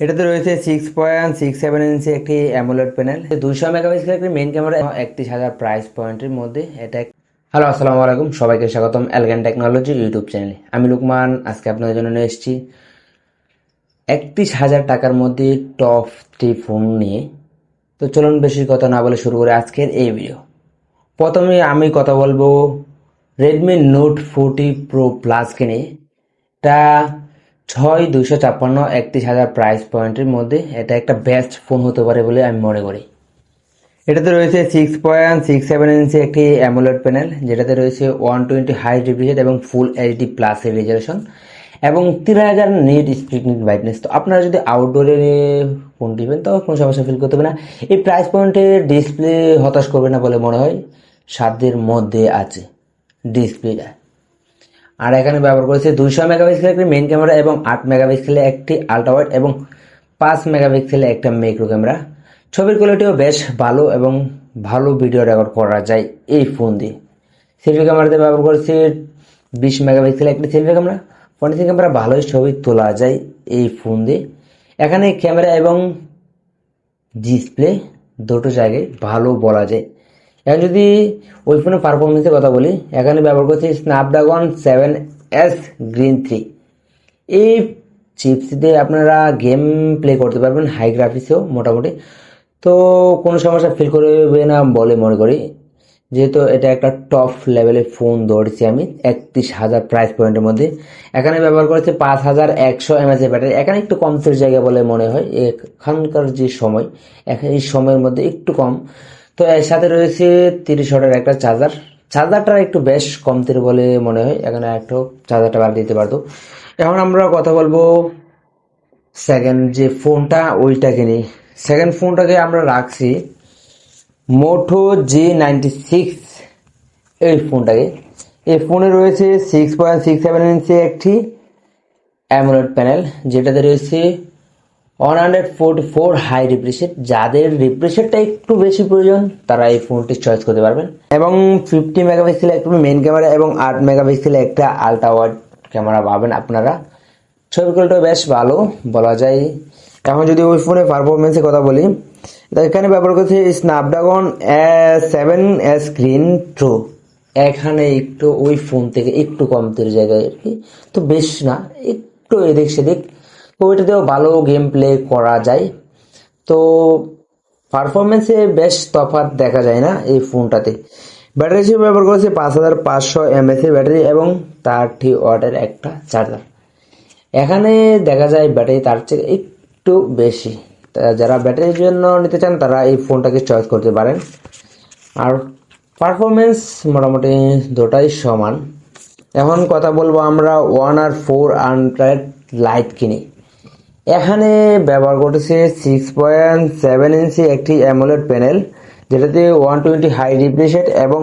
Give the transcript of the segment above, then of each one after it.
এটাতে রয়েছে 6.67 ইঞ্চি একটি অ্যামোলেড প্যানেল, 200 মেগাপিক্সেল একটি মেইন ক্যামেরা, 31,000 প্রাইস পয়েন্টের মধ্যে এটা। হ্যালো, আসসালামু আলাইকুম, সবাইকে স্বাগতম এলিগেন্ট টেকনোলজি ইউটিউব চ্যানেলে। আমি লুকমান। আজকে আপনাদের জন্য নিয়ে এসেছি 31,000 টাকার মধ্যে টপ 3 ফোন নিয়ে। তো চলুন বেশি কথা না বলে শুরু করে আজকের এই ভিডিও। প্রথমে আমি কথা বলবো রেডমি নোট 40 প্রো প্লাসকে নিয়ে। এটা 6256, 31,000 প্রাইস পয়েন্টের মধ্যে এটা একটা বেস্ট ফোন হতে পারে বলে আমি মনে করি। এটাতে রয়েছে 6.67 ইঞ্চি একটি অ্যামোলেড প্যানেল, যেটাতে রয়েছে 120 হাই রিফ্রেশ এবং ফুল এইচডি প্লাস রেজলিউশন এবং 3000 নিট স্পিড নিট ব্রাইটনেস। তো আপনারা যদি আউটডোরে ফোন টিপেন তো কোনো সমস্যা ফিল করতে হবে না। এই প্রাইস পয়েন্টে ডিসপ্লে হতাশ করবে না বলে মনে হয়, সাধ্যের মধ্যে আছে ডিসপ্লেটা। আর এখানে ব্যবহার করেছে 200 মেগাপিক্সেলের একটি মেইন ক্যামেরা এবং 8 মেগাপিক্সেলের একটি আল্ট্রা ওয়াইড এবং 5 মেগাপিক্সেলের একটা ম্যাক্রো ক্যামেরা। ছবির কোয়ালিটিও বেশ ভালো এবং ভালো ভিডিও রেকর্ড করা যায় এই ফোন দিয়ে। সেলফি ক্যামেরাতে ব্যবহার করেছে 20 মেগাপিক্সেলের একটি সেলফি ক্যামেরা। ফ্রন্ট ক্যামেরা ভালোই ছবি তোলা যায় এই ফোন দিয়ে। এখানে ক্যামেরা এবং ডিসপ্লে দুটো জায়গায় ভালো বলা যায়। এখন যদি ওই ফোনের পারফরমেন্সের কথা বলি, এখানে ব্যবহার করছি স্ন্যাপড্রাগন 7S Green 3। এই চিপস দিয়ে আপনারা গেম প্লে করতে পারবেন হাই গ্রাফিক্সেও মোটামুটি। তো কোনো সমস্যা ফিল করবে না বলে মনে করি, যেহেতু এটা একটা টপ লেভেলের ফোন ধরেছি আমি 31,000 প্রাইস পয়েন্টের মধ্যে। এখানে ব্যবহার করেছে 5100 mAh ব্যাটারি। এখানে একটু কমতির জায়গা বলে মনে হয়, এখানকার যে সময় এই সময়ের মধ্যে একটু কম। তো এর সাথে রয়েছে 30 ওয়াটের একটা চার্জারটা একটু বেশ কমতির বলে মনে হয়, এখানে একটু চার্জারটা বাদ দিতে পারতো। এখন আমরা কথা বলবো সেকেন্ড যে ফোনটা ওইটাকে নিয়ে। সেকেন্ড ফোনটাকে আমরা রাখছি মোটো G96 এই ফোনটাকে। এই ফোনে রয়েছে 6.67 ইঞ্চি একটি অ্যামোলেড প্যানেল, যেটাতে রয়েছে 144 হাই রিফ্রেশ। যাদের রিফ্রেশটা একটু বেশি প্রয়োজন তারা এই ফোনটি চয়েস করতে পারবেন। এবং 50 মেগাপিক্সেল একটা মেইন ক্যামেরা এবং 8 মেগাপিক্সেল একটা আল্ট্রা ওয়াইড ক্যামেরা পাবেন আপনারা। ছবি কোয়ালিটি বেশ ভালো বলা যায়। এখন যদি ওই ফোনের পারফরমেন্সের কথা বলি, এখানে ব্যবহার করছে স্ন্যাপড্রাগন 7S Green 2। এখানে একটু ওই ফোন থেকে একটু কমতির জায়গায় আর কি, তো বেশ না, একটু এদিক সেদিক। তো ওইটাতেও ভালো গেম প্লে করা যায়। তো পারফরমেন্সে বেশ তফাৎ দেখা যায় না এই ফোনটাতে। ব্যাটারি হিসেবে ব্যবহার করেছে 5500 mAh ব্যাটারি এবং 30 ওয়াটের একটা চার্জার। এখানে দেখা যায় ব্যাটারি তার চেয়ে একটু বেশি। যারা ব্যাটারির জন্য নিতে চান তারা এই ফোনটাকে চয়েস করতে পারেন। আর পারফরমেন্স মোটামুটি দুটাই সমান। এখন কথা বলবো আমরা Honor 400 লাইট কিনে। এখানে ব্যবহার করেছে 6.7 ইঞ্চি একটি অ্যামোলেড প্যানেল, যেটাতে 120 হাই রিফ্রেশ এবং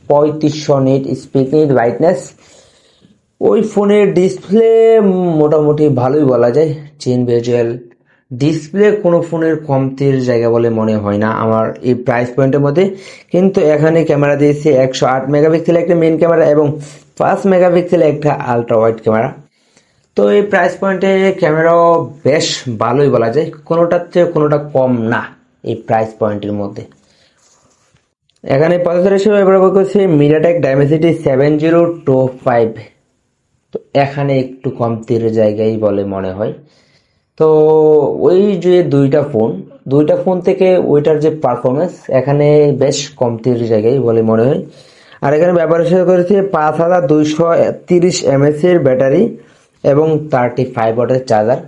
3500 নিট স্পিড নিট ব্রাইটনেস। ওই ফোনের ডিসপ্লে মোটামুটি ভালোই বলা যায়, চেন ভিজুয়াল ডিসপ্লে কোনো ফোনের কমতির জায়গা বলে মনে হয় না আমার এই প্রাইস পয়েন্টের মধ্যে। কিন্তু এখানে ক্যামেরা দিয়েছে 108 মেগাপিক্সেল একটা মেইন ক্যামেরা এবং 5 মেগাপিক্সেল একটা আল্ট্রা ওয়াইড ক্যামেরা। তো এই প্রাইস পয়েন্টে ক্যামেরাও বেশ ভালোই বলা যায়, কোনোটার চেয়ে কোনোটা কম না এই প্রাইস পয়েন্টের মধ্যে। এখানে প্রসেসর হিসেবে ব্যবহার করছে মিডিয়াটেক ডাইমেনসিটি 7025। তো এখানে একটু কমতির জায়গায় বলে মনে হয়। তো ওই যে দুইটা ফোন থেকে ওইটার যে পারফরমেন্স এখানে বেশ কমতির জায়গায় বলে মনে হয়। আর এখানে ব্যবহার করেছে 5230 mAh এর ব্যাটারি এবং 35 ওয়াটের চার্জার।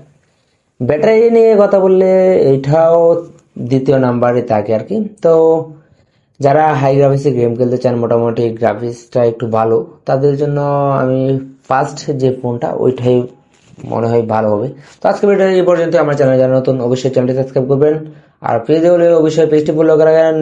ব্যাটারি নিয়ে কথা বললে এটাও দ্বিতীয় নাম্বারে থাকে আর কি। তো যারা হাই গ্রাফিক্সে গেম খেলতে চান, মোটামুটি গ্রাফিক্সটা একটু ভালো, তাদের জন্য আমি ফার্স্ট যে ফোনটা ওইটাই মনে হয় ভালো হবে। তো আজকে ভিডিও এই পর্যন্ত। আমার চ্যানেল যারা নতুন অবশ্যই চ্যানেলটি সাবস্ক্রাইব করবেন, আর পেজে হলে অবশ্যই পেজটি ফলো করাবেন।